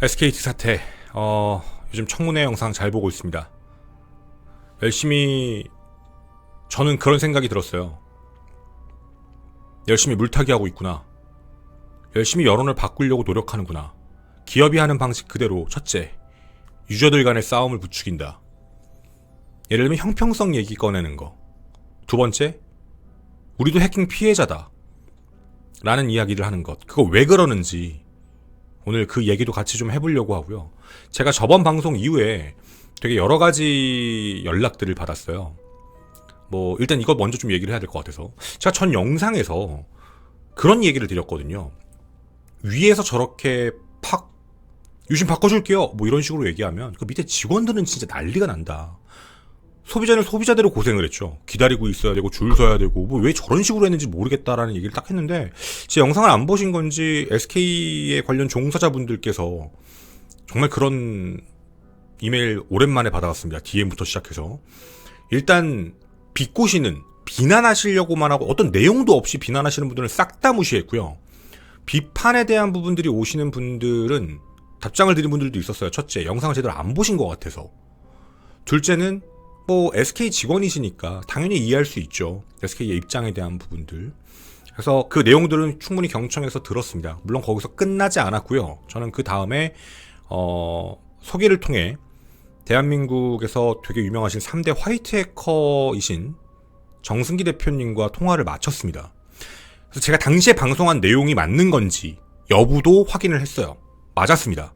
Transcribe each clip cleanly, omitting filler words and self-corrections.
SKT 사태, 요즘 청문회 영상 잘 보고 있습니다. 저는 그런 생각이 들었어요. 열심히 물타기 하고 있구나. 열심히 여론을 바꾸려고 노력하는구나. 기업이 하는 방식 그대로 첫째, 유저들 간의 싸움을 부추긴다. 예를 들면 형평성 얘기 꺼내는 거. 두 번째, 우리도 해킹 피해자다. 라는 이야기를 하는 것. 그거 왜 그러는지 오늘 그 얘기도 같이 좀 해보려고 하고요. 제가 저번 방송 이후에 되게 여러 가지 연락들을 받았어요. 일단 이거 먼저 좀 얘기를 해야 될 것 같아서. 제가 전 영상에서 그런 얘기를 드렸거든요. 위에서 저렇게 유심 바꿔줄게요. 이런 식으로 얘기하면 그 밑에 직원들은 진짜 난리가 난다. 소비자는 소비자대로 고생을 했죠. 기다리고 있어야 되고 줄 서야 되고 왜 저런 식으로 했는지 모르겠다라는 얘기를 딱 했는데, 제 영상을 안 보신 건지 SK에 관련 종사자분들께서 정말 그런 이메일 오랜만에 받아왔습니다. DM부터 시작해서 일단 비꼬시는, 비난하시려고만 하고 어떤 내용도 없이 비난하시는 분들은 싹 다 무시했고요. 비판에 대한 부분들이 오시는 분들은 답장을 드린 분들도 있었어요. 첫째, 영상을 제대로 안 보신 것 같아서. 둘째는 SK 직원이시니까 당연히 이해할 수 있죠. SK의 입장에 대한 부분들. 그래서 그 내용들은 충분히 경청해서 들었습니다. 물론 거기서 끝나지 않았고요. 저는 그 다음에 소개를 통해 대한민국에서 되게 유명하신 3대 화이트 해커이신 정승기 대표님과 통화를 마쳤습니다. 그래서 제가 당시에 방송한 내용이 맞는 건지 여부도 확인을 했어요. 맞았습니다.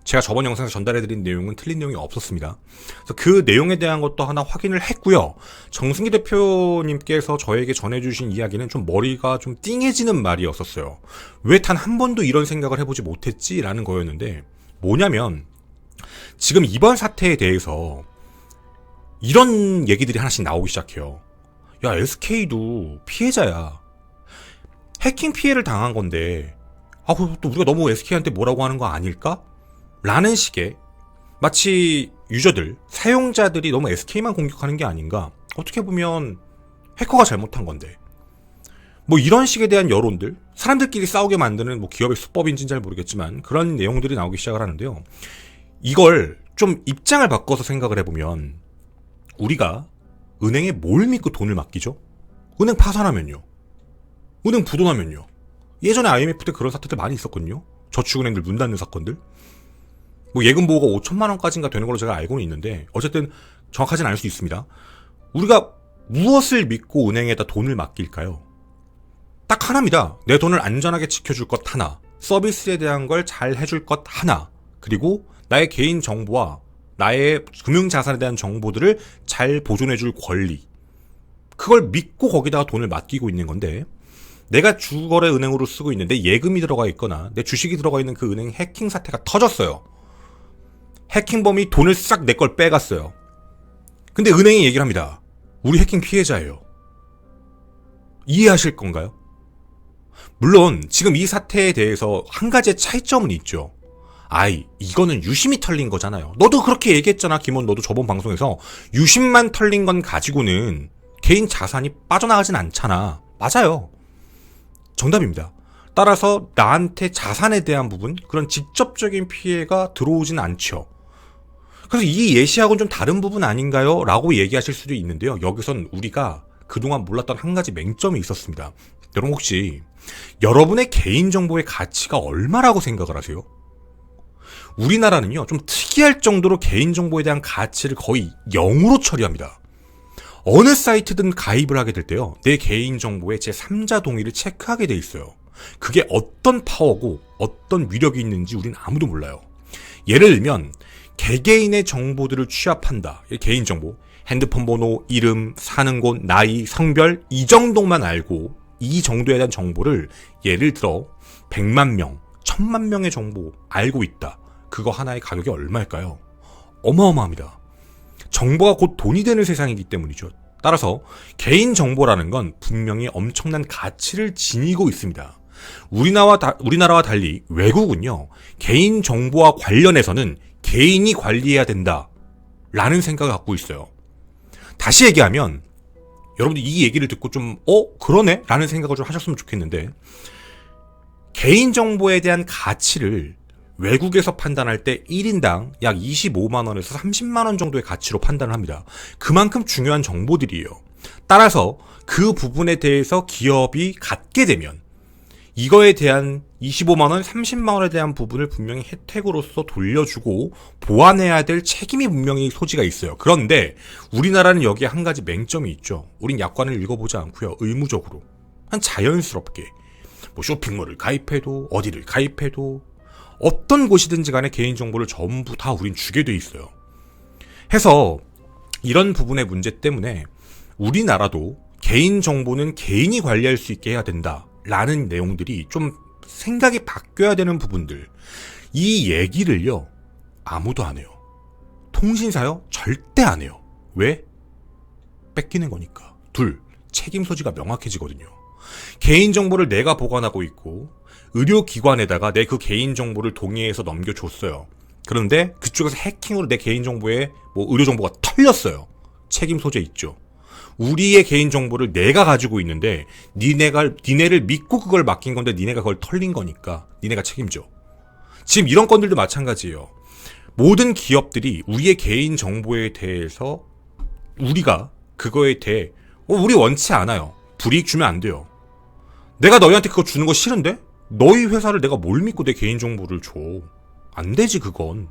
제가 저번 영상에서 전달해드린 내용은 틀린 내용이 없었습니다. 그래서 그 내용에 대한 것도 하나 확인을 했고요. 정승기 대표님께서 저에게 전해주신 이야기는 좀 머리가 좀 띵해지는 말이었었어요. 왜 단 한 번도 이런 생각을 해보지 못했지라는 거였는데, 뭐냐면 지금 이번 사태에 대해서 이런 얘기들이 하나씩 나오기 시작해요. 야, SK도 피해자야. 해킹 피해를 당한 건데 또 우리가 너무 SK한테 뭐라고 하는 거 아닐까? 라는 식의, 마치 유저들, 사용자들이 너무 SK만 공격하는 게 아닌가? 어떻게 보면 해커가 잘못한 건데. 이런 식에 대한 여론들, 사람들끼리 싸우게 만드는 기업의 수법인지는 잘 모르겠지만 그런 내용들이 나오기 시작을 하는데요. 이걸 좀 입장을 바꿔서 생각을 해보면, 우리가 은행에 뭘 믿고 돈을 맡기죠? 은행 파산하면요. 은행 부도나면요. 예전에 IMF 때 그런 사태들 많이 있었거든요. 저축은행들 문 닫는 사건들. 예금 보호가 5천만 원까지인가 되는 걸로 제가 알고는 있는데, 어쨌든 정확하진 않을 수 있습니다. 우리가 무엇을 믿고 은행에다 돈을 맡길까요? 딱 하나입니다. 내 돈을 안전하게 지켜줄 것 하나, 서비스에 대한 걸 잘 해줄 것 하나, 그리고 나의 개인 정보와 나의 금융자산에 대한 정보들을 잘 보존해줄 권리. 그걸 믿고 거기다가 돈을 맡기고 있는 건데, 내가 주거래 은행으로 쓰고 있는데 예금이 들어가 있거나 내 주식이 들어가 있는 그 은행 해킹 사태가 터졌어요. 해킹범이 돈을 싹 내 걸 빼갔어요. 근데 은행이 얘기를 합니다. 우리 해킹 피해자예요. 이해하실 건가요? 물론 지금 이 사태에 대해서 한 가지의 차이점은 있죠. 이거는 유심이 털린 거잖아요. 너도 그렇게 얘기했잖아, 김원. 너도 저번 방송에서 유심만 털린 건 가지고는 개인 자산이 빠져나가진 않잖아. 맞아요. 정답입니다. 따라서 나한테 자산에 대한 부분, 그런 직접적인 피해가 들어오진 않죠. 그래서 이 예시하고는 좀 다른 부분 아닌가요? 라고 얘기하실 수도 있는데요. 여기선 우리가 그동안 몰랐던 한 가지 맹점이 있었습니다. 여러분, 혹시 여러분의 개인정보의 가치가 얼마라고 생각을 하세요? 우리나라는요, 좀 특이할 정도로 개인정보에 대한 가치를 거의 0으로 처리합니다. 어느 사이트든 가입을 하게 될 때요, 내 개인정보에 제3자 동의를 체크하게 돼 있어요. 그게 어떤 파워고 어떤 위력이 있는지 우린 아무도 몰라요. 예를 들면 개개인의 정보들을 취합한다. 개인정보, 핸드폰 번호, 이름, 사는 곳, 나이, 성별, 이 정도만 알고 이 정도에 대한 정보를, 예를 들어 100만 명, 1000만 명의 정보 알고 있다. 그거 하나의 가격이 얼마일까요? 어마어마합니다. 정보가 곧 돈이 되는 세상이기 때문이죠. 따라서 개인정보라는 건 분명히 엄청난 가치를 지니고 있습니다. 우리나라와 달리 외국은요, 개인정보와 관련해서는 개인이 관리해야 된다 라는 생각을 갖고 있어요. 다시 얘기하면, 여러분들 이 얘기를 듣고 좀 그러네? 라는 생각을 좀 하셨으면 좋겠는데, 개인정보에 대한 가치를 외국에서 판단할 때 1인당 약 25만원에서 30만원 정도의 가치로 판단을 합니다. 그만큼 중요한 정보들이에요. 따라서 그 부분에 대해서 기업이 갖게 되면 이거에 대한 25만원, 30만원에 대한 부분을 분명히 혜택으로서 돌려주고 보완해야 될 책임이 분명히 소지가 있어요. 그런데 우리나라는 여기에 한 가지 맹점이 있죠. 우린 약관을 읽어보지 않고요. 의무적으로. 한 자연스럽게. 뭐 쇼핑몰을 가입해도 어디를 가입해도 어떤 곳이든지 간에 개인정보를 전부 다 우린 주게 돼 있어요. 해서 이런 부분의 문제 때문에 우리나라도 개인정보는 개인이 관리할 수 있게 해야 된다라는 내용들이 좀 생각이 바뀌어야 되는 부분들. 이 얘기를요. 아무도 안 해요. 통신사요? 절대 안 해요. 왜? 뺏기는 거니까. 둘, 책임 소지가 명확해지거든요. 개인정보를 내가 보관하고 있고 의료기관에다가 내 그 개인정보를 동의해서 넘겨줬어요. 그런데 그쪽에서 해킹으로 내 개인정보에 의료정보가 털렸어요. 책임 소재 있죠. 우리의 개인정보를 내가 가지고 있는데 니네를 믿고 그걸 맡긴 건데 니네가 그걸 털린 거니까 니네가 책임져. 지금 이런 건들도 마찬가지예요. 모든 기업들이 우리의 개인정보에 대해서 우리가 그거에 대해 우리 원치 않아요. 불이익 주면 안 돼요. 내가 너희한테 그거 주는 거 싫은데? 너희 회사를 내가 뭘 믿고 내 개인정보를 줘. 안 되지 그건.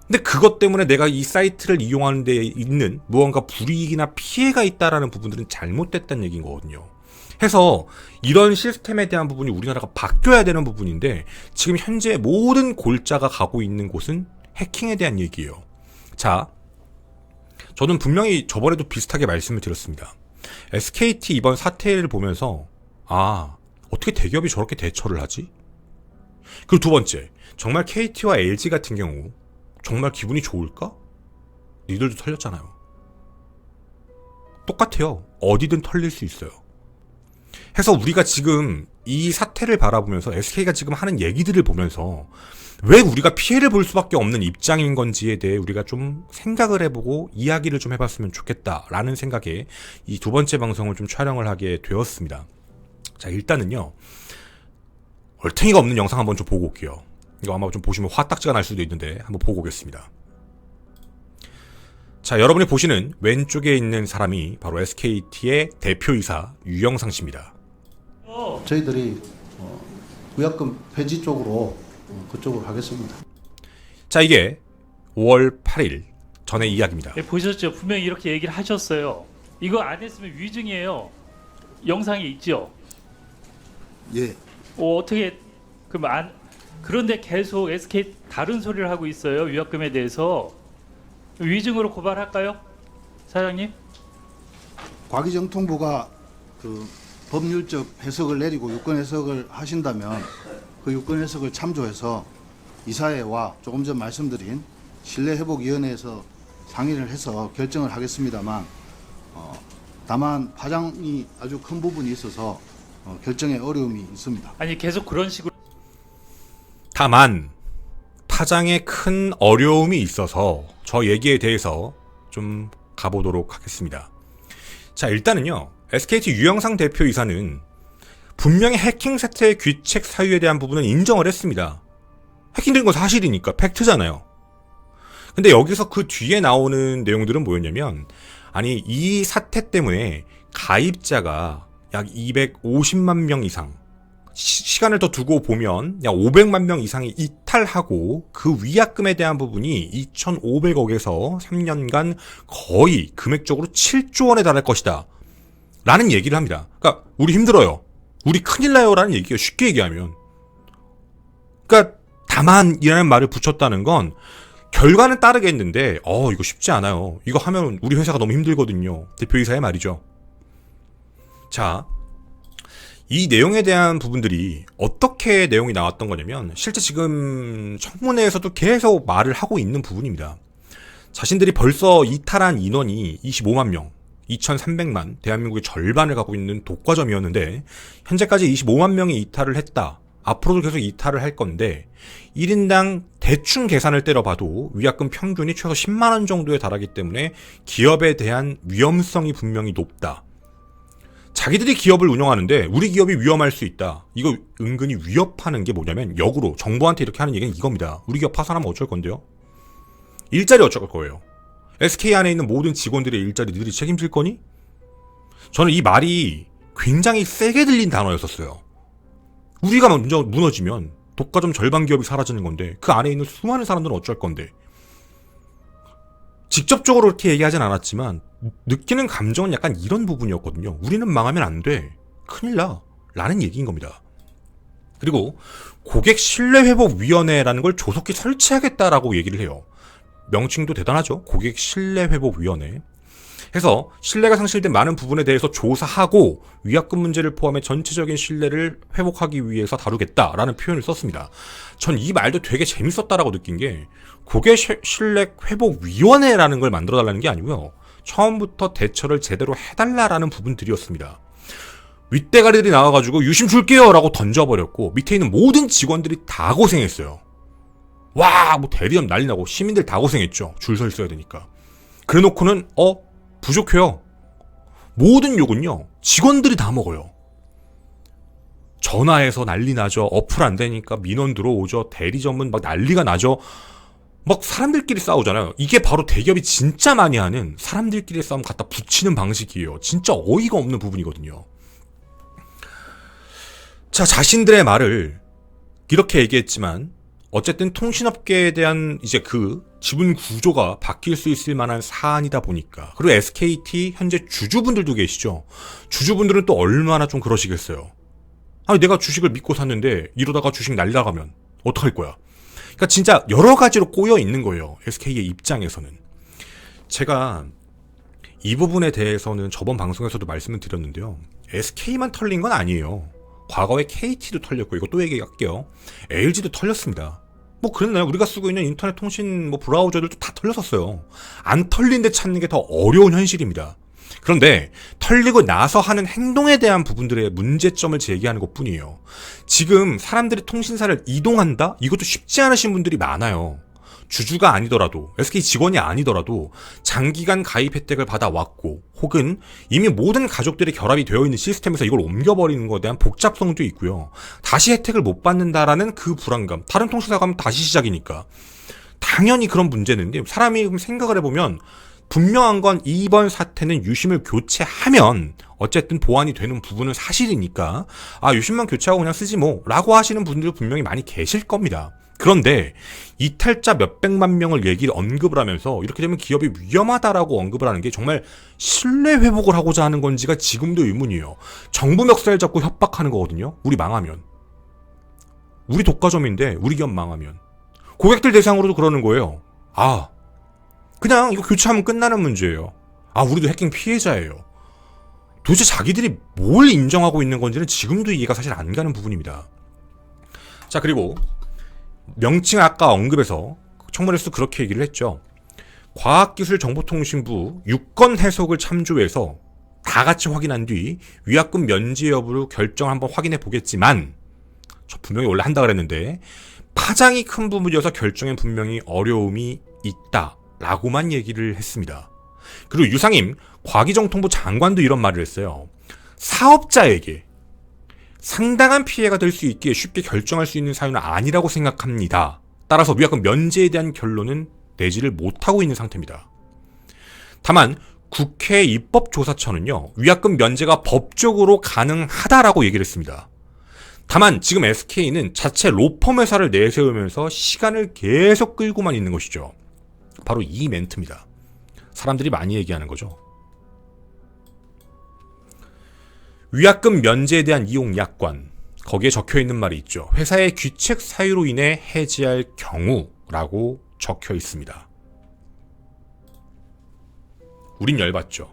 근데 그것 때문에 내가 이 사이트를 이용하는 데 있는 무언가 불이익이나 피해가 있다라는 부분들은 잘못됐다는 얘기인 거거든요. 해서 이런 시스템에 대한 부분이 우리나라가 바뀌어야 되는 부분인데 지금 현재 모든 골자가 가고 있는 곳은 해킹에 대한 얘기예요. 자, 저는 분명히 저번에도 비슷하게 말씀을 드렸습니다. SKT 이번 사태를 보면서 어떻게 대기업이 저렇게 대처를 하지? 그리고 두 번째, 정말 KT와 LG 같은 경우 정말 기분이 좋을까? 니들도 털렸잖아요. 똑같아요. 어디든 털릴 수 있어요. 해서 우리가 지금 이 사태를 바라보면서 SK가 지금 하는 얘기들을 보면서 왜 우리가 피해를 볼 수밖에 없는 입장인 건지에 대해 우리가 좀 생각을 해보고 이야기를 좀 해봤으면 좋겠다라는 생각에 이 두 번째 방송을 좀 촬영을 하게 되었습니다. 자, 일단은요. 얼탱이가 없는 영상 한번 좀 보고 올게요. 이거 아마 좀 보시면 화딱지가 날 수도 있는데 한번 보고 오겠습니다. 자, 여러분이 보시는 왼쪽에 있는 사람이 바로 SKT의 대표이사 유영상 씨입니다. 저희들이 구약금 폐지 쪽으로 그쪽으로 하겠습니다. 자, 이게 5월 8일 전의 이야기입니다. 네, 보셨죠? 분명히 이렇게 얘기를 하셨어요. 이거 안 했으면 위증이에요. 영상이 있죠? 예. 어떻게 그럼 그런데 계속 SK 다른 소리를 하고 있어요. 위약금에 대해서 위증으로 고발할까요, 사장님? 과기정통부가 그 법률적 해석을 내리고 유권 해석을 하신다면 그 유권 해석을 참조해서 이사회와 조금 전 말씀드린 신뢰회복위원회에서 상의를 해서 결정을 하겠습니다만 다만 파장이 아주 큰 부분이 있어서 결정에 어려움이 있습니다. 아니 계속 그런 식으로 다만 파장에 큰 어려움이 있어서 저 얘기에 대해서 좀 가보도록 하겠습니다. 자, 일단은요. SKT 유영상 대표이사는 분명히 해킹 사태의 귀책 사유에 대한 부분은 인정을 했습니다. 해킹된 건 사실이니까 팩트잖아요. 근데 여기서 그 뒤에 나오는 내용들은 뭐였냐면 이 사태 때문에 가입자가 약 250만 명 이상 시간을 더 두고 보면 약 500만 명 이상이 이탈하고 그 위약금에 대한 부분이 2,500억에서 3년간 거의 금액적으로 7조 원에 달할 것이다 라는 얘기를 합니다. 그러니까 우리 힘들어요. 우리 큰일 나요 라는 얘기가 쉽게 얘기하면. 그러니까 다만이라는 말을 붙였다는 건 결과는 따르겠는데 이거 쉽지 않아요. 이거 하면 우리 회사가 너무 힘들거든요. 대표이사의 말이죠. 자, 이 내용에 대한 부분들이 어떻게 내용이 나왔던 거냐면 실제 지금 청문회에서도 계속 말을 하고 있는 부분입니다. 자신들이 벌써 이탈한 인원이 25만 명, 2,300만, 대한민국의 절반을 갖고 있는 독과점이었는데 현재까지 25만 명이 이탈을 했다. 앞으로도 계속 이탈을 할 건데 1인당 대충 계산을 때려봐도 위약금 평균이 최소 10만 원 정도에 달하기 때문에 기업에 대한 위험성이 분명히 높다. 자기들이 기업을 운영하는데 우리 기업이 위험할 수 있다. 이거 은근히 위협하는 게 뭐냐면 역으로 정부한테 이렇게 하는 얘기는 이겁니다. 우리 기업 파산하면 어쩔 건데요? 일자리 어쩔 거예요? SK 안에 있는 모든 직원들의 일자리 너희들이 책임질 거니? 저는 이 말이 굉장히 세게 들린 단어였었어요. 우리가 먼저 무너지면 독과점 절반 기업이 사라지는 건데 그 안에 있는 수많은 사람들은 어쩔 건데. 직접적으로 그렇게 얘기하진 않았지만 느끼는 감정은 약간 이런 부분이었거든요. 우리는 망하면 안 돼. 큰일 나. 라는 얘기인 겁니다. 그리고 고객 신뢰회복위원회라는 걸 조속히 설치하겠다라고 얘기를 해요. 명칭도 대단하죠. 고객 신뢰회복위원회. 해서 신뢰가 상실된 많은 부분에 대해서 조사하고 위약금 문제를 포함해 전체적인 신뢰를 회복하기 위해서 다루겠다라는 표현을 썼습니다. 전 이 말도 되게 재밌었다라고 느낀 게 고객 신뢰 회복위원회라는 걸 만들어달라는 게 아니고요. 처음부터 대처를 제대로 해달라라는 부분들이었습니다. 윗대가리들이 나와가지고 유심 줄게요 라고 던져버렸고 밑에 있는 모든 직원들이 다 고생했어요. 와, 뭐 대리점 난리 나고 시민들 다 고생했죠. 줄 서 있어야 되니까. 그래 놓고는 부족해요. 모든 욕은요 직원들이 다 먹어요. 전화해서 난리 나죠. 어플 안 되니까 민원 들어오죠. 대리점은 막 난리가 나죠. 막 사람들끼리 싸우잖아요. 이게 바로 대기업이 진짜 많이 하는 사람들끼리 싸움 갖다 붙이는 방식이에요. 진짜 어이가 없는 부분이거든요. 자, 자신들의 말을 이렇게 얘기했지만 어쨌든 통신업계에 대한 이제 그 지분 구조가 바뀔 수 있을 만한 사안이다 보니까, 그리고 SKT 현재 주주분들도 계시죠. 주주분들은 또 얼마나 좀 그러시겠어요. 아니 내가 주식을 믿고 샀는데 이러다가 주식 날라가면 어떡할 거야. 그러니까 진짜 여러 가지로 꼬여 있는 거예요. SK의 입장에서는. 제가 이 부분에 대해서는 저번 방송에서도 말씀을 드렸는데요. SK만 털린 건 아니에요. 과거에 KT도 털렸고, 이거 또 얘기할게요. LG도 털렸습니다. 뭐 그랬나요? 우리가 쓰고 있는 인터넷 통신 뭐 브라우저들도 다 털렸었어요. 안 털린 데 찾는 게 더 어려운 현실입니다. 그런데 털리고 나서 하는 행동에 대한 부분들의 문제점을 제기하는 것뿐이에요. 지금 사람들이 통신사를 이동한다? 이것도 쉽지 않으신 분들이 많아요. 주주가 아니더라도, SK 직원이 아니더라도 장기간 가입 혜택을 받아왔고, 혹은 이미 모든 가족들이 결합이 되어 있는 시스템에서 이걸 옮겨버리는 것에 대한 복잡성도 있고요. 다시 혜택을 못 받는다라는 그 불안감. 다른 통신사 가면 다시 시작이니까. 당연히 그런 문제는, 사람이 생각을 해보면 분명한 건 이번 사태는 유심을 교체하면 어쨌든 보완이 되는 부분은 사실이니까 유심만 교체하고 그냥 쓰지 뭐 라고 하시는 분들 분명히 많이 계실 겁니다. 그런데 이탈자 몇백만 명을 언급을 하면서 이렇게 되면 기업이 위험하다라고 언급을 하는 게 정말 신뢰 회복을 하고자 하는 건지가 지금도 의문이에요. 정부 멱살 잡고 협박하는 거거든요. 우리 망하면. 우리 독과점인데 우리 기업 망하면. 고객들 대상으로도 그러는 거예요. 그냥 이거 교체하면 끝나는 문제예요. 우리도 해킹 피해자예요. 도대체 자기들이 뭘 인정하고 있는 건지는 지금도 이해가 사실 안 가는 부분입니다. 자, 그리고 명칭 아까 언급해서 청문회에서 그렇게 얘기를 했죠. 과학기술정보통신부 유권 해석을 참조해서 다 같이 확인한 뒤 위약금 면제 여부를 결정을 한번 확인해 보겠지만, 저 분명히 원래 한다 그랬는데 파장이 큰 부분이어서 결정엔 분명히 어려움이 있다 라고만 얘기를 했습니다. 그리고 유상임 과기정통부 장관도 이런 말을 했어요. 사업자에게 상당한 피해가 될 수 있기에 쉽게 결정할 수 있는 사유는 아니라고 생각합니다. 따라서 위약금 면제에 대한 결론은 내지를 못하고 있는 상태입니다. 다만 국회 입법조사처는요, 위약금 면제가 법적으로 가능하다라고 얘기를 했습니다. 다만 지금 SK는 자체 로펌 회사를 내세우면서 시간을 계속 끌고만 있는 것이죠. 바로 이 멘트입니다. 사람들이 많이 얘기하는 거죠. 위약금 면제에 대한 이용 약관, 거기에 적혀있는 말이 있죠. 회사의 귀책 사유로 인해 해지할 경우라고 적혀 있습니다. 우린 열받죠.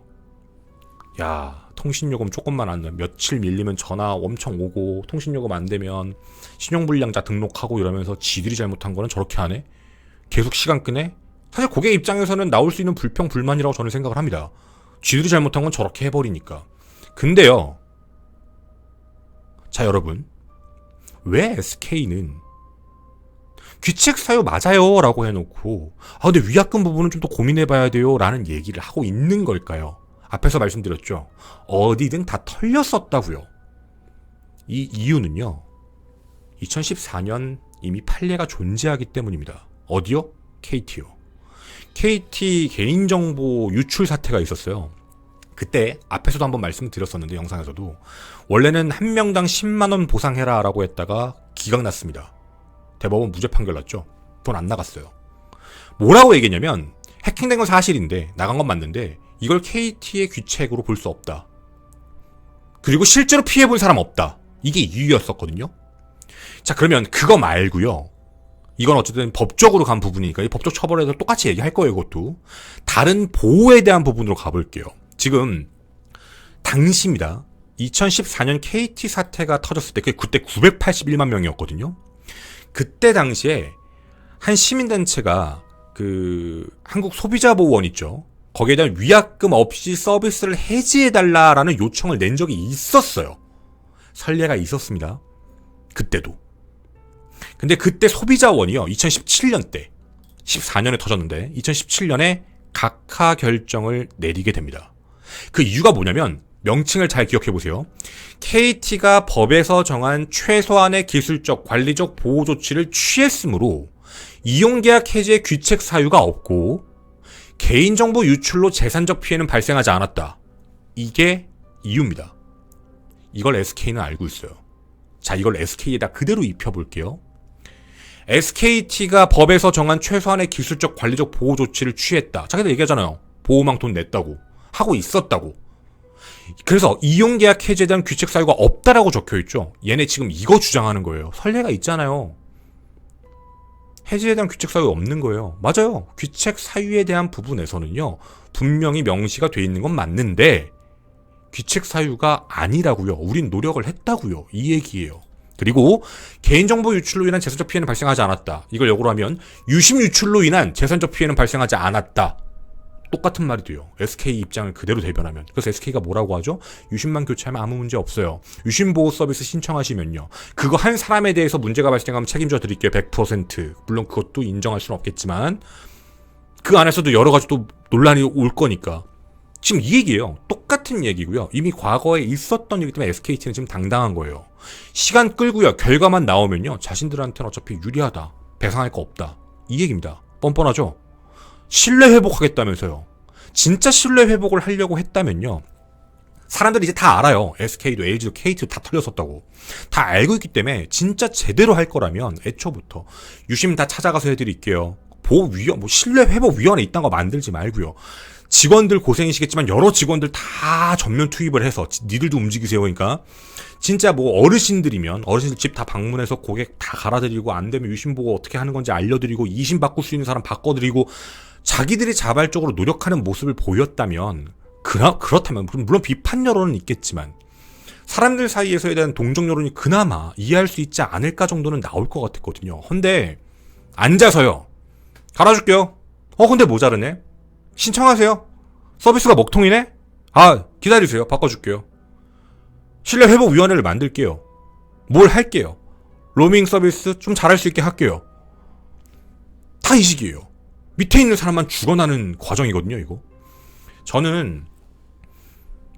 야, 통신요금 조금만 안 나면 며칠 밀리면 전화 엄청 오고, 통신요금 안 되면 신용불량자 등록하고 이러면서 지들이 잘못한 거는 저렇게 하네? 계속 시간 끄네? 사실 고객 입장에서는 나올 수 있는 불평, 불만이라고 저는 생각을 합니다. 지들이 잘못한 건 저렇게 해버리니까. 근데요, 자 여러분, 왜 SK는 귀책 사유 맞아요 라고 해놓고 근데 위약금 부분은 좀 더 고민해봐야 돼요 라는 얘기를 하고 있는 걸까요? 앞에서 말씀드렸죠. 어디든 다 털렸었다고요. 이 이유는요. 2014년 이미 판례가 존재하기 때문입니다. 어디요? KT요. KT 개인정보 유출 사태가 있었어요. 그때 앞에서도 한번 말씀드렸었는데 영상에서도 원래는 한 명당 10만원 보상해라 라고 했다가 기각났습니다. 대법원 무죄 판결 났죠. 돈 안 나갔어요. 뭐라고 얘기했냐면 해킹된 건 사실인데 나간 건 맞는데 이걸 KT의 귀책으로 볼 수 없다. 그리고 실제로 피해본 사람 없다. 이게 이유였었거든요. 자, 그러면 그거 말고요. 이건 어쨌든 법적으로 간 부분이니까 이 법적 처벌에서 똑같이 얘기할 거예요. 이것도. 다른 보호에 대한 부분으로 가볼게요. 지금 당시입니다. 2014년 KT 사태가 터졌을 때 그때 981만 명이었거든요. 그때 당시에 한 시민단체가 그 한국소비자보호원 있죠. 거기에 대한 위약금 없이 서비스를 해지해달라라는 요청을 낸 적이 있었어요. 선례가 있었습니다. 그때도. 근데 그때 소비자원이요. 2017년 때 14년에 터졌는데 2017년에 각하 결정을 내리게 됩니다. 그 이유가 뭐냐면 명칭을 잘 기억해보세요. KT가 법에서 정한 최소한의 기술적, 관리적 보호 조치를 취했으므로 이용계약 해지의 귀책 사유가 없고 개인정보 유출로 재산적 피해는 발생하지 않았다. 이게 이유입니다. 이걸 SK는 알고 있어요. 자, 이걸 SK에다 그대로 입혀볼게요. SKT가 법에서 정한 최소한의 기술적, 관리적 보호 조치를 취했다. 자기들 얘기하잖아요. 보호망 돈 냈다고. 하고 있었다고. 그래서 이용계약 해지에 대한 귀책 사유가 없다라고 적혀있죠. 얘네 지금 이거 주장하는 거예요. 선례가 있잖아요. 해지에 대한 귀책 사유가 없는 거예요. 맞아요. 귀책 사유에 대한 부분에서는요. 분명히 명시가 돼 있는 건 맞는데 귀책 사유가 아니라고요. 우린 노력을 했다고요. 이 얘기예요. 그리고 개인정보 유출로 인한 재산적 피해는 발생하지 않았다. 이걸 역으로 하면 유심 유출로 인한 재산적 피해는 발생하지 않았다. 똑같은 말이 돼요. SK 입장을 그대로 대변하면. 그래서 SK가 뭐라고 하죠? 유심만 교체하면 아무 문제 없어요. 유심보호 서비스 신청하시면요. 그거 한 사람에 대해서 문제가 발생하면 책임져 드릴게요. 100%. 물론 그것도 인정할 수는 없겠지만 그 안에서도 여러 가지 또 논란이 올 거니까. 지금 이 얘기예요. 똑같은 얘기고요. 이미 과거에 있었던 얘기 때문에 SKT는 지금 당당한 거예요. 시간 끌고요. 결과만 나오면요. 자신들한테는 어차피 유리하다. 배상할 거 없다. 이 얘기입니다. 뻔뻔하죠? 신뢰 회복하겠다면서요. 진짜 신뢰 회복을 하려고 했다면요. 사람들이 이제 다 알아요. SK도 LG도 KT도 다 털렸었다고. 다 알고 있기 때문에 진짜 제대로 할 거라면 애초부터 유심 다 찾아가서 해드릴게요. 보호위원, 신뢰회복위원회 이딴 거 만들지 말고요. 직원들 고생이시겠지만 여러 직원들 다 전면 투입을 해서 니들도 움직이세요. 그러니까 진짜 뭐 어르신들이면 어르신들 집 다 방문해서 고객 다 갈아드리고 안 되면 유심 보고 어떻게 하는 건지 알려드리고 이심 바꿀 수 있는 사람 바꿔드리고 자기들이 자발적으로 노력하는 모습을 보였다면 그렇다면 물론 비판 여론은 있겠지만 사람들 사이에서에 대한 동정 여론이 그나마 이해할 수 있지 않을까 정도는 나올 것 같았거든요. 근데 앉아서요. 갈아줄게요. 근데 모자르네. 신청하세요. 서비스가 먹통이네? 기다리세요. 바꿔줄게요. 신뢰회복위원회를 만들게요. 뭘 할게요. 로밍 서비스 좀 잘할 수 있게 할게요. 다 이 식이에요. 밑에 있는 사람만 죽어나는 과정이거든요, 이거. 저는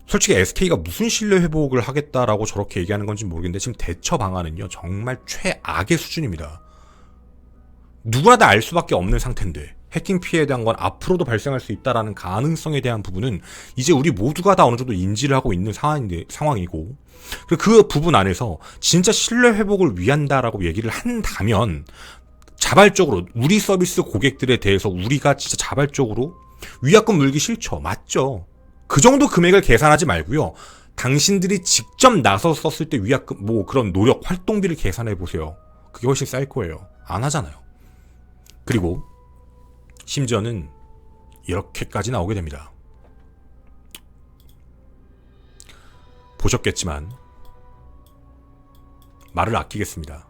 솔직히 SK가 무슨 신뢰회복을 하겠다라고 저렇게 얘기하는 건지 모르겠는데 지금 대처 방안은요, 정말 최악의 수준입니다. 누구나 다 알 수밖에 없는 상태인데 해킹 피해에 대한 건 앞으로도 발생할 수 있다라는 가능성에 대한 부분은 이제 우리 모두가 다 어느 정도 인지를 하고 있는 상황이고 그 부분 안에서 진짜 신뢰 회복을 위한다라고 얘기를 한다면 자발적으로 우리 서비스 고객들에 대해서 우리가 진짜 자발적으로 위약금 물기 싫죠. 맞죠. 그 정도 금액을 계산하지 말고요. 당신들이 직접 나서 썼을 때 위약금 그런 노력 활동비를 계산해 보세요. 그게 훨씬 쌀 거예요. 안 하잖아요. 그리고 심지어는 이렇게까지 나오게 됩니다. 보셨겠지만 말을 아끼겠습니다.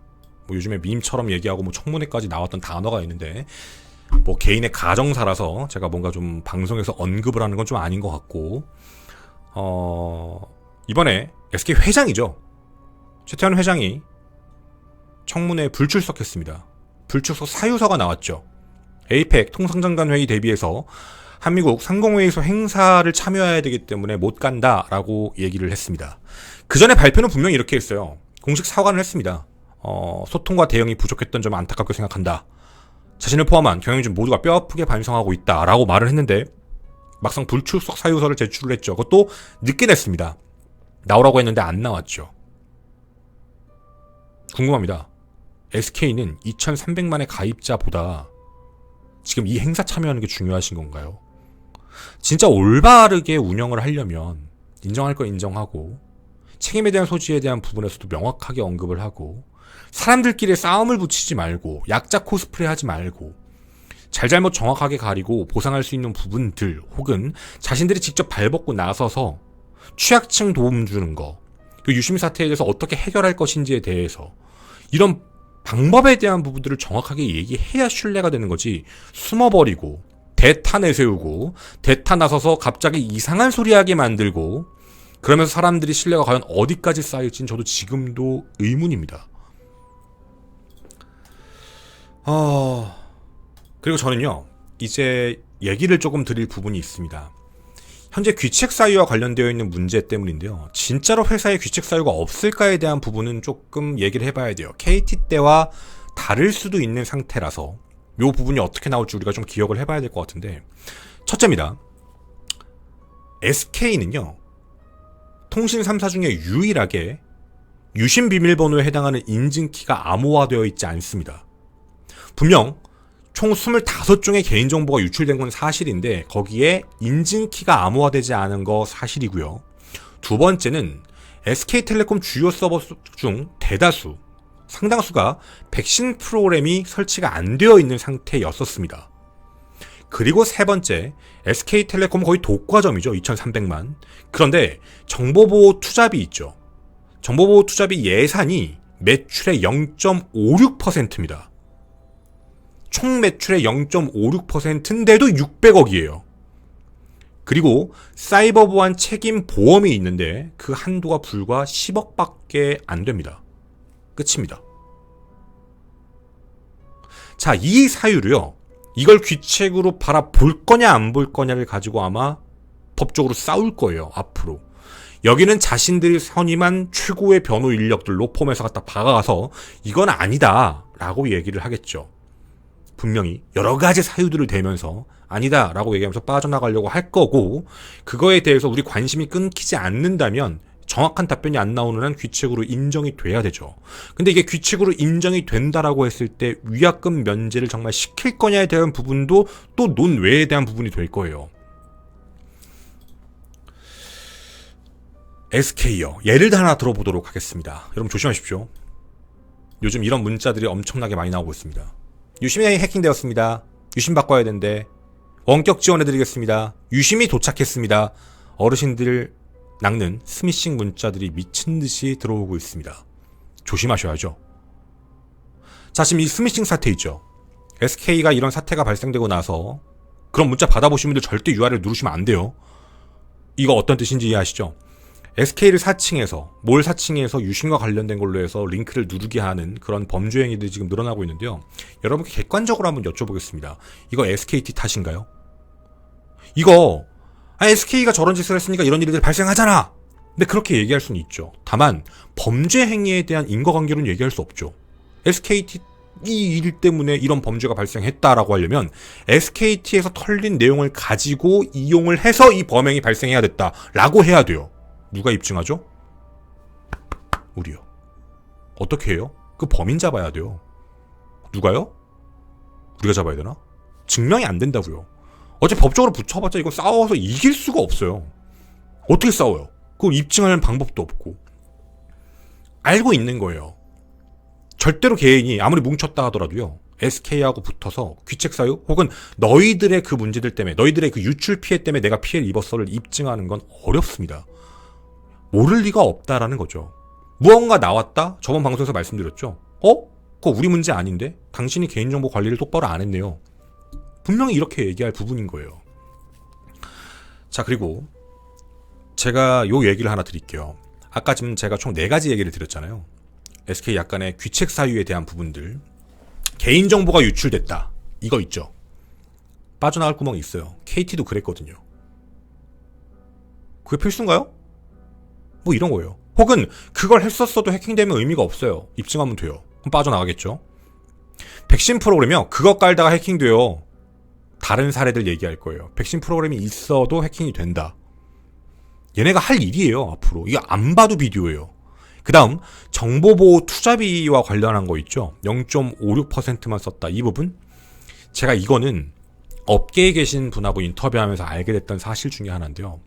요즘에 밈처럼 얘기하고 청문회까지 나왔던 단어가 있는데 개인의 가정사라서 제가 뭔가 좀 방송에서 언급을 하는 건 좀 아닌 것 같고 이번에 SK 회장이죠. 최태원 회장이 청문회에 불출석했습니다. 불출석 사유서가 나왔죠. 에이펙 통상장관 회의 대비해서 한미국 상공회의소 행사를 참여해야 되기 때문에 못 간다라고 얘기를 했습니다. 그 전에 발표는 분명히 이렇게 했어요. 공식 사과를 했습니다. 소통과 대응이 부족했던 점 안타깝게 생각한다. 자신을 포함한 경영진 모두가 뼈아프게 반성하고 있다라고 말을 했는데 막상 불출석 사유서를 제출을 했죠. 그것도 늦게 냈습니다. 나오라고 했는데 안 나왔죠. 궁금합니다. SK는 2,300만의 가입자보다 지금 이 행사 참여하는 게 중요하신 건가요? 진짜 올바르게 운영을 하려면 인정할 거 인정하고 책임에 대한 소지에 대한 부분에서도 명확하게 언급을 하고 사람들끼리 싸움을 붙이지 말고 약자 코스프레 하지 말고 잘잘못 정확하게 가리고 보상할 수 있는 부분들 혹은 자신들이 직접 발벗고 나서서 취약층 도움 주는 거, 유심히 사태에 대해서 어떻게 해결할 것인지에 대해서 이런 방법에 대한 부분들을 정확하게 얘기해야 신뢰가 되는 거지. 숨어버리고 대타 내세우고 대타 나서서 갑자기 이상한 소리 하게 만들고 그러면서 사람들이 신뢰가 과연 어디까지 쌓일지는 저도 지금도 의문입니다. 그리고 저는요 이제 얘기를 조금 드릴 부분이 있습니다. 현재 귀책 사유와 관련되어 있는 문제 때문인데요. 진짜로 회사에 귀책 사유가 없을까에 대한 부분은 조금 얘기를 해봐야 돼요. KT 때와 다를 수도 있는 상태라서 이 부분이 어떻게 나올지 우리가 좀 기억을 해봐야 될 것 같은데, 첫째입니다. SK는요 통신 3사 중에 유일하게 유심 비밀번호에 해당하는 인증키가 암호화되어 있지 않습니다. 분명 총 25종의 개인정보가 유출된 건 사실인데 거기에 인증키가 암호화되지 않은 거 사실이고요. 두 번째는 SK텔레콤 주요 서버 중 대다수, 상당수가 백신 프로그램이 설치가 안 되어 있는 상태였었습니다. 그리고 세 번째, SK텔레콤 거의 독과점이죠. 2,300만. 그런데 정보보호 투자비 있죠. 정보보호 투자비 예산이 매출의 0.56%입니다. 총 매출의 0.56%인데도 600억이에요. 그리고 사이버 보안 책임 보험이 있는데 그 한도가 불과 10억밖에 안 됩니다. 끝입니다. 자, 이 사유로요. 이걸 귀책으로 바라볼 거냐 안 볼 거냐를 가지고 아마 법적으로 싸울 거예요. 앞으로. 여기는 자신들이 선임한 최고의 변호 인력들 로펌에서 갖다 박아가서 이건 아니다 라고 얘기를 하겠죠. 분명히 여러 가지 사유들을 대면서 아니다 라고 얘기하면서 빠져나가려고 할 거고, 그거에 대해서 우리 관심이 끊기지 않는다면 정확한 답변이 안 나오는 한 귀책으로 인정이 돼야 되죠. 근데 이게 귀책으로 인정이 된다라고 했을 때 위약금 면제를 정말 시킬 거냐에 대한 부분도 또 논외에 대한 부분이 될 거예요. SK요. 예를 하나 들어보도록 하겠습니다. 여러분 조심하십시오. 요즘 이런 문자들이 엄청나게 많이 나오고 있습니다. 유심이 해킹되었습니다. 유심 바꿔야 된대. 원격 지원해드리겠습니다. 유심이 도착했습니다. 어르신들 낚는 스미싱 문자들이 미친듯이 들어오고 있습니다. 조심하셔야죠. 자, 지금 이 스미싱 사태 있죠. SK가 이런 사태가 발생되고 나서 그런 문자 받아보신 분들 절대 URL 누르시면 안 돼요. 이거 어떤 뜻인지 이해하시죠? SK를 사칭해서 몰 사칭해서 유심과 관련된 걸로 해서 링크를 누르게 하는 그런 범죄 행위들이 지금 늘어나고 있는데요. 여러분께 객관적으로 한번 여쭤보겠습니다. 이거 SKT 탓인가요? 이거 SK가 저런 짓을 했으니까 이런 일들이 발생하잖아. 근데 그렇게 얘기할 수는 있죠. 다만 범죄 행위에 대한 인과관계로는 얘기할 수 없죠. SKT 이 일 때문에 이런 범죄가 발생했다라고 하려면 SKT에서 털린 내용을 가지고 이용을 해서 이 범행이 발생해야 됐다라고 해야 돼요. 누가 입증하죠? 우리요. 어떻게 해요? 그 범인 잡아야 돼요. 누가요? 우리가 잡아야 되나? 증명이 안 된다고요. 어제 법적으로 붙여봤자 이거 싸워서 이길 수가 없어요. 어떻게 싸워요? 그걸 입증하는 방법도 없고. 알고 있는 거예요. 절대로 개인이 아무리 뭉쳤다 하더라도요. SK하고 붙어서 귀책 사유 혹은 너희들의 그 문제들 때문에 너희들의 그 유출 피해 때문에 내가 피해를 입었어를 입증하는 건 어렵습니다. 모를 리가 없다라는 거죠. 무언가 나왔다? 저번 방송에서 말씀드렸죠. 그거 우리 문제 아닌데? 당신이 개인정보 관리를 똑바로 안 했네요. 분명히 이렇게 얘기할 부분인 거예요. 자, 그리고 제가 요 얘기를 하나 드릴게요. 아까 지금 제가 총 4가지 얘기를 드렸잖아요. SK 약간의 귀책 사유에 대한 부분들. 개인정보가 유출됐다. 이거 있죠. 빠져나갈 구멍이 있어요. KT도 그랬거든요. 그게 필수인가요? 뭐 이런 거예요. 혹은 그걸 했었어도 해킹되면 의미가 없어요. 입증하면 돼요. 그럼 빠져나가겠죠. 백신 프로그램이요. 그거 깔다가 해킹돼요. 다른 사례들 얘기할 거예요. 백신 프로그램이 있어도 해킹이 된다. 얘네가 할 일이에요. 앞으로. 이거 안 봐도 비디오예요. 그 다음 정보보호 투자비와 관련한 거 있죠. 0.56%만 썼다. 이 부분 제가 이거는 업계에 계신 분하고 인터뷰하면서 알게 됐던 사실 중에 하나인데요.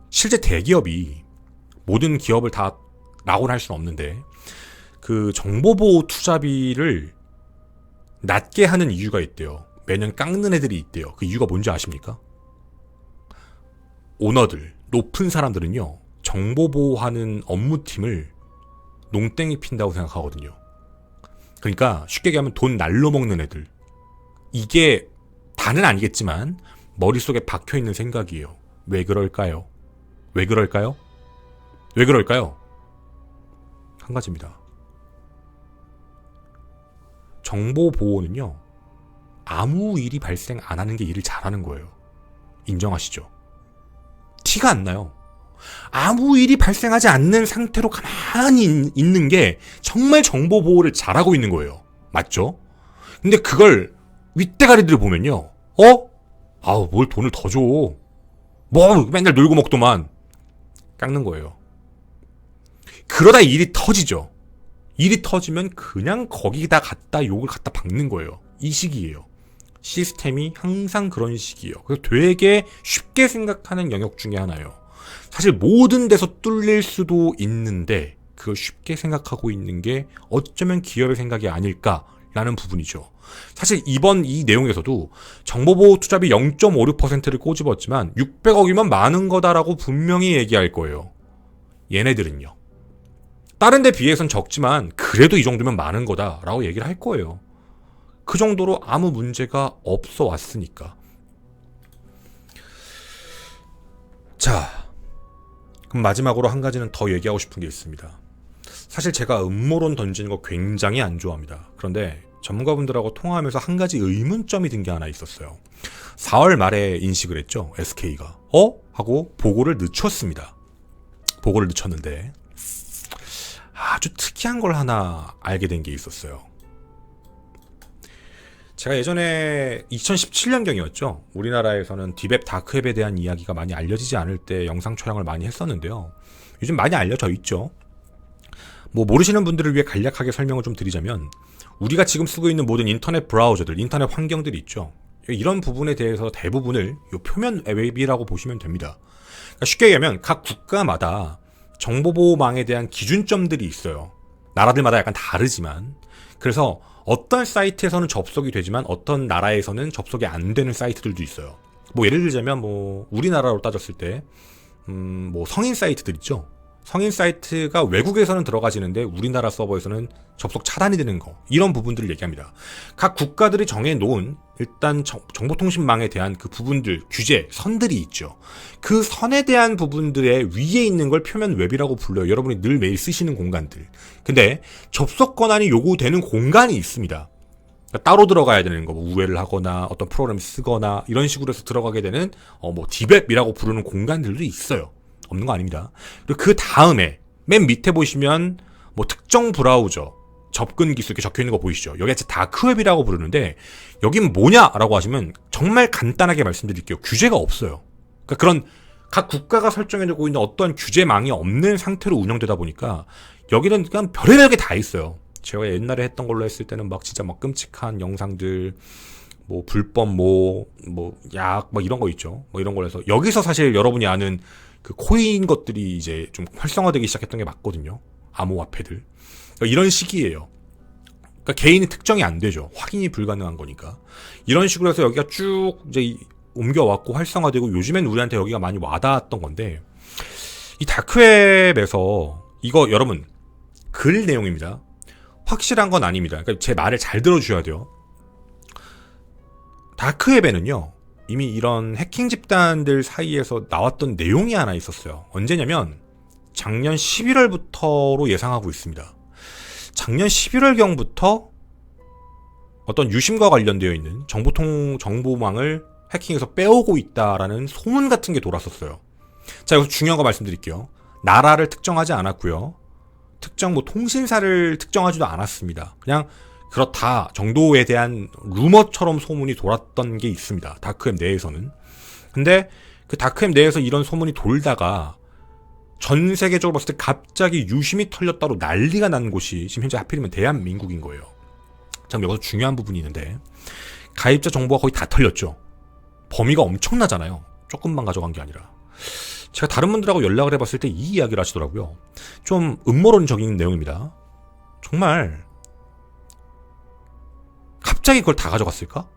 실제 대기업이 모든 기업을 다 낙오를 할 수는 없는데 그 정보보호 투자비를 낮게 하는 이유가 있대요. 매년 깎는 애들이 있대요. 그 이유가 뭔지 아십니까? 오너들, 높은 사람들은요. 정보보호하는 업무팀을 농땡이 핀다고 생각하거든요. 그러니까 쉽게 얘기하면 돈 날로 먹는 애들. 이게 다는 아니겠지만 머릿속에 박혀있는 생각이에요. 왜 그럴까요? 왜 그럴까요? 왜 그럴까요? 한 가지입니다. 정보보호는요. 아무 일이 발생 안 하는 게 일을 잘하는 거예요. 인정하시죠? 티가 안 나요. 아무 일이 발생하지 않는 상태로 가만히 있는 게 정말 정보보호를 잘하고 있는 거예요. 맞죠? 근데 그걸 윗대가리들 보면요. 아우 뭘 돈을 더 줘. 뭐 맨날 놀고 먹더만. 깎는 거예요. 그러다 일이 터지죠. 일이 터지면 그냥 거기다 갖다 욕을 갖다 박는 거예요. 이 식이에요. 시스템이 항상 그런 식이에요. 그래서 되게 쉽게 생각하는 영역 중에 하나예요. 사실 모든 데서 뚫릴 수도 있는데 그걸 쉽게 생각하고 있는 게 어쩌면 기업의 생각이 아닐까라는 부분이죠. 사실 이번 이 내용에서도 정보보호 투자비 0.56%를 꼬집었지만 600억이면 많은 거다라고 분명히 얘기할 거예요. 얘네들은요. 다른 데 비해선 적지만 그래도 이 정도면 많은 거다라고 얘기를 할 거예요. 그 정도로 아무 문제가 없어 왔으니까. 자, 그럼 마지막으로 한 가지는 더 얘기하고 싶은 게 있습니다. 사실 제가 음모론 던지는 거 굉장히 안 좋아합니다. 그런데 전문가분들하고 통화하면서 한 가지 의문점이 든 게 하나 있었어요. 4월 말에 인식을 했죠. SK가. 하고 보고를 늦췄습니다. 보고를 늦췄는데 아주 특이한 걸 하나 알게 된 게 있었어요. 제가 예전에 2017년경이었죠. 우리나라에서는 딥웹, 다크웹에 대한 이야기가 많이 알려지지 않을 때 영상 촬영을 많이 했었는데요. 요즘 많이 알려져 있죠. 뭐 모르시는 분들을 위해 간략하게 설명을 좀 드리자면 우리가 지금 쓰고 있는 모든 인터넷 브라우저들, 인터넷 환경들이 있죠. 이런 부분에 대해서 대부분을 요 표면 웹이라고 보시면 됩니다. 그러니까 쉽게 얘기하면 각 국가마다 정보보호망에 대한 기준점들이 있어요. 나라들마다 약간 다르지만 그래서 어떤 사이트에서는 접속이 되지만 어떤 나라에서는 접속이 안 되는 사이트들도 있어요. 뭐 예를 들자면 뭐 우리나라로 따졌을 때 뭐 성인 사이트들 있죠. 성인 사이트가 외국에서는 들어가지는데 우리나라 서버에서는 접속 차단이 되는 거, 이런 부분들을 얘기합니다. 각 국가들이 정해놓은 일단 정보통신망에 대한 그 부분들, 규제, 선들이 있죠. 그 선에 대한 부분들의 위에 있는 걸 표면 웹이라고 불러요. 여러분이 늘 매일 쓰시는 공간들. 근데 접속 권한이 요구되는 공간이 있습니다. 그러니까 따로 들어가야 되는 거, 뭐 우회를 하거나 어떤 프로그램을 쓰거나 이런 식으로 해서 들어가게 되는 뭐 딥웹이라고 부르는 공간들도 있어요. 없는 거 아닙니다. 그리고 그 다음에 맨 밑에 보시면 뭐 특정 브라우저 접근 기술 이렇게 적혀 있는 거 보이시죠? 여기가 다크웹이라고 부르는데 여긴 뭐냐라고 하시면 정말 간단하게 말씀드릴게요. 규제가 없어요. 그러니까 그런 각 국가가 설정해두고 있는 어떠한 규제망이 없는 상태로 운영되다 보니까 여기는 그냥 별의별 게 다 있어요. 제가 옛날에 했던 걸로 했을 때는 막 진짜 막 끔찍한 영상들, 뭐 불법 약 이런 거 있죠. 뭐 이런 걸 해서 여기서 사실 여러분이 아는 그 코인 것들이 이제 좀 활성화되기 시작했던 게 맞거든요. 암호화폐들. 그러니까 이런 식이에요. 그러니까 개인이 특정이 안 되죠. 확인이 불가능한 거니까. 이런 식으로 해서 여기가 쭉 이제 옮겨왔고 활성화되고 요즘엔 우리한테 여기가 많이 와닿았던 건데 이 다크웹에서 이거 여러분 글 내용입니다. 확실한 건 아닙니다. 그러니까 제 말을 잘 들어주셔야 돼요. 다크웹에는요. 이미 이런 해킹 집단들 사이에서 나왔던 내용이 하나 있었어요. 언제냐면 작년 11월부터로 예상하고 있습니다. 작년 11월경부터 어떤 유심과 관련되어 있는 정보망을 해킹해서 빼오고 있다라는 소문 같은 게 돌았었어요. 자, 여기서 중요한 거 말씀드릴게요. 나라를 특정하지 않았고요. 특정 통신사를 특정하지도 않았습니다. 그냥 그렇다 정도에 대한 루머처럼 소문이 돌았던 게 있습니다. 다크웹 내에서는. 근데 그 다크웹 내에서 이런 소문이 돌다가 전 세계적으로 봤을 때 갑자기 유심이 털렸다로 난리가 난 곳이 지금 현재 하필이면 대한민국인 거예요. 자, 여기서 중요한 부분이 있는데 가입자 정보가 거의 다 털렸죠. 범위가 엄청나잖아요. 조금만 가져간 게 아니라. 제가 다른 분들하고 연락을 해봤을 때 이 이야기를 하시더라고요. 좀 음모론적인 내용입니다. 정말 갑자기 그걸 다 가져갔을까?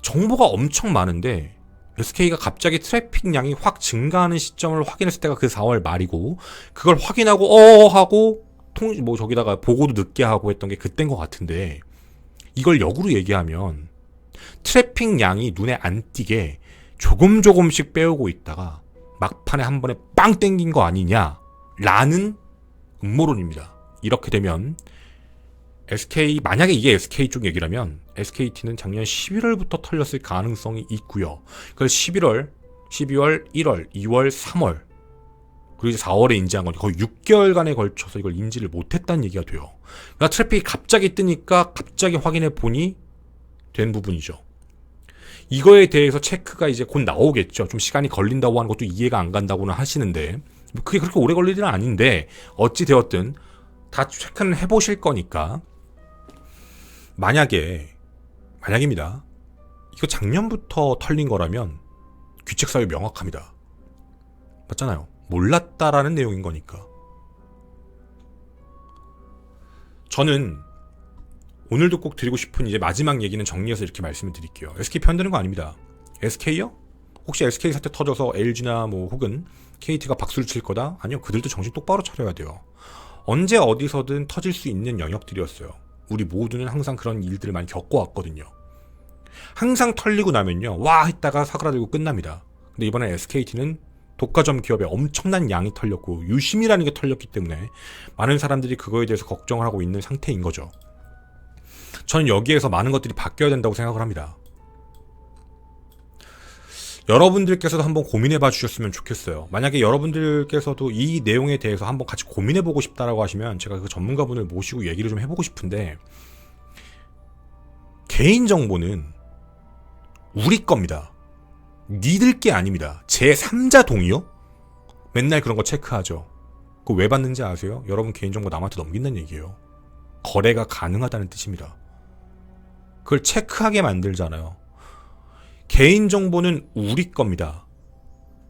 정보가 엄청 많은데 SK가 갑자기 트래픽량이 확 증가하는 시점을 확인했을 때가 그 4월 말이고, 그걸 확인하고 하고 저기다가 보고도 늦게 하고 했던 게 그때인 것 같은데, 이걸 역으로 얘기하면 트래픽량이 눈에 안 띄게 조금씩 빼오고 있다가 막판에 한 번에 빵 땡긴 거 아니냐라는 음모론입니다. 이렇게 되면 만약에 이게 SK 쪽 얘기라면 SKT는 작년 11월부터 털렸을 가능성이 있고요. 그걸 11월, 12월, 1월, 2월, 3월 그리고 이제 4월에 인지한 거니 거의 6개월간에 걸쳐서 이걸 인지를 못했다는 얘기가 돼요. 그러니까 트래픽이 갑자기 뜨니까 갑자기 확인해 보니 된 부분이죠. 이거에 대해서 체크가 이제 곧 나오겠죠. 좀 시간이 걸린다고 하는 것도 이해가 안 간다고는 하시는데 그게 그렇게 오래 걸릴 일은 아닌데 어찌 되었든 다 체크는 해보실 거니까 만약입니다. 이거 작년부터 털린 거라면 귀책사유 명확합니다. 맞잖아요. 몰랐다라는 내용인 거니까. 저는 오늘도 꼭 드리고 싶은 이제 마지막 얘기는 정리해서 이렇게 말씀을 드릴게요. SK 편드는 거 아닙니다. SK요? 혹시 SK 사태 터져서 LG나 혹은 KT가 박수를 칠 거다? 아니요. 그들도 정신 똑바로 차려야 돼요. 언제 어디서든 터질 수 있는 영역들이었어요. 우리 모두는 항상 그런 일들을 많이 겪어왔거든요. 항상 털리고 나면요. 와 했다가 사그라들고 끝납니다. 근데 이번에 SKT는 독과점 기업에 엄청난 양이 털렸고 유심이라는 게 털렸기 때문에 많은 사람들이 그거에 대해서 걱정을 하고 있는 상태인 거죠. 저는 여기에서 많은 것들이 바뀌어야 된다고 생각을 합니다. 여러분들께서도 한번 고민해봐 주셨으면 좋겠어요. 만약에 여러분들께서도 이 내용에 대해서 한번 같이 고민해보고 싶다라고 하시면 제가 그 전문가분을 모시고 얘기를 좀 해보고 싶은데, 개인정보는 우리 겁니다. 니들 게 아닙니다. 제3자 동의요? 맨날 그런 거 체크하죠. 그거 왜 받는지 아세요? 여러분 개인정보 남한테 넘긴다는 얘기예요. 거래가 가능하다는 뜻입니다. 그걸 체크하게 만들잖아요. 개인정보는 우리 겁니다.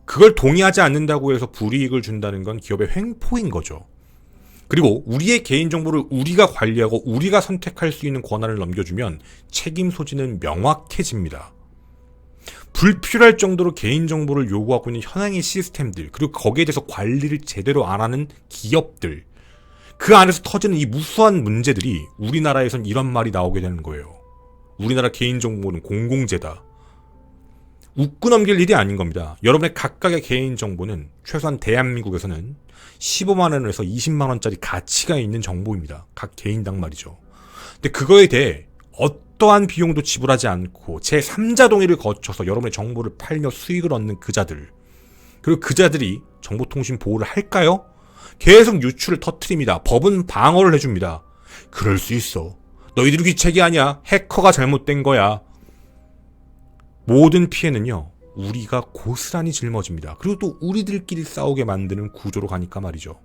그걸 동의하지 않는다고 해서 불이익을 준다는 건 기업의 횡포인 거죠. 그리고 우리의 개인정보를 우리가 관리하고 우리가 선택할 수 있는 권한을 넘겨주면 책임 소지는 명확해집니다. 불필요할 정도로 개인정보를 요구하고 있는 현행의 시스템들, 그리고 거기에 대해서 관리를 제대로 안 하는 기업들, 그 안에서 터지는 이 무수한 문제들이 우리나라에선 이런 말이 나오게 되는 거예요. 우리나라 개인정보는 공공재다. 웃고 넘길 일이 아닌 겁니다. 여러분의 각각의 개인정보는 최소한 대한민국에서는 15만 원에서 20만 원짜리 가치가 있는 정보입니다. 각 개인당 말이죠. 근데 그거에 대해 어떠한 비용도 지불하지 않고 제3자 동의를 거쳐서 여러분의 정보를 팔며 수익을 얻는 그자들, 그리고 그자들이 정보통신 보호를 할까요? 계속 유출을 터뜨립니다. 법은 방어를 해줍니다. 그럴 수 있어. 너희들이 귀책이 아니야. 해커가 잘못된 거야. 모든 피해는요, 우리가 고스란히 짊어집니다. 그리고 또 우리들끼리 싸우게 만드는 구조로 가니까 말이죠.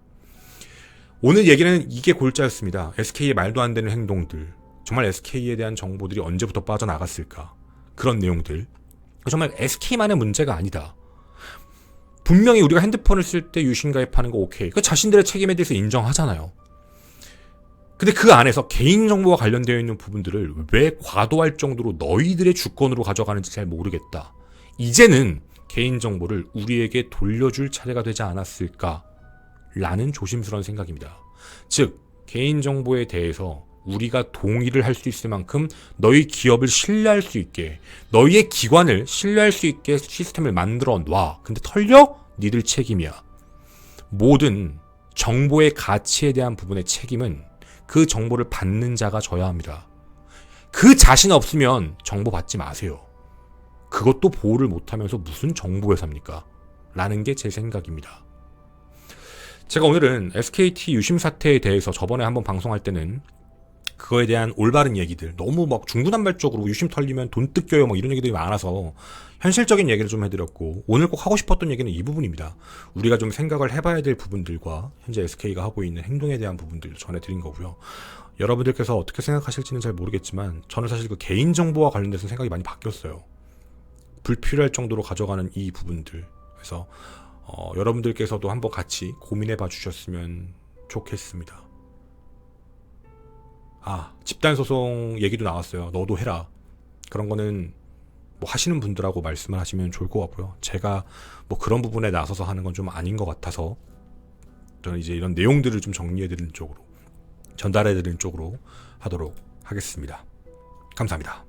오늘 얘기는 이게 골자였습니다. SK의 말도 안 되는 행동들, 정말 SK에 대한 정보들이 언제부터 빠져나갔을까, 그런 내용들. 정말 SK만의 문제가 아니다. 분명히 우리가 핸드폰을 쓸 때 유심 가입하는 거 오케이, 그 자신들의 책임에 대해서 인정하잖아요. 근데 그 안에서 개인정보와 관련되어 있는 부분들을 왜 과도할 정도로 너희들의 주권으로 가져가는지 잘 모르겠다. 이제는 개인정보를 우리에게 돌려줄 차례가 되지 않았을까 라는 조심스러운 생각입니다. 즉, 개인정보에 대해서 우리가 동의를 할 수 있을 만큼 너희 기업을 신뢰할 수 있게, 너희의 기관을 신뢰할 수 있게 시스템을 만들어 놔. 근데 털려? 니들 책임이야. 모든 정보의 가치에 대한 부분의 책임은 그 정보를 받는 자가 져야 합니다. 그 자신 없으면 정보 받지 마세요. 그것도 보호를 못하면서 무슨 정보 회사입니까? 라는 게 제 생각입니다. 제가 오늘은 SKT 유심 사태에 대해서 저번에 한번 방송할 때는 그거에 대한 올바른 얘기들, 너무 막 중구난발적으로 유심 털리면 돈 뜯겨요 막 이런 얘기들이 많아서 현실적인 얘기를 좀 해드렸고, 오늘 꼭 하고 싶었던 얘기는 이 부분입니다. 우리가 좀 생각을 해봐야 될 부분들과 현재 SK가 하고 있는 행동에 대한 부분들을 전해드린 거고요. 여러분들께서 어떻게 생각하실지는 잘 모르겠지만 저는 사실 그 개인정보와 관련돼서 생각이 많이 바뀌었어요. 불필요할 정도로 가져가는 이 부분들. 그래서 여러분들께서도 한번 같이 고민해봐 주셨으면 좋겠습니다. 집단소송 얘기도 나왔어요. 너도 해라. 그런 거는 뭐 하시는 분들하고 말씀을 하시면 좋을 것 같고요. 제가 뭐 그런 부분에 나서서 하는 건 좀 아닌 것 같아서 저는 이제 이런 내용들을 좀 정리해드리는 쪽으로, 전달해드리는 쪽으로 하도록 하겠습니다. 감사합니다.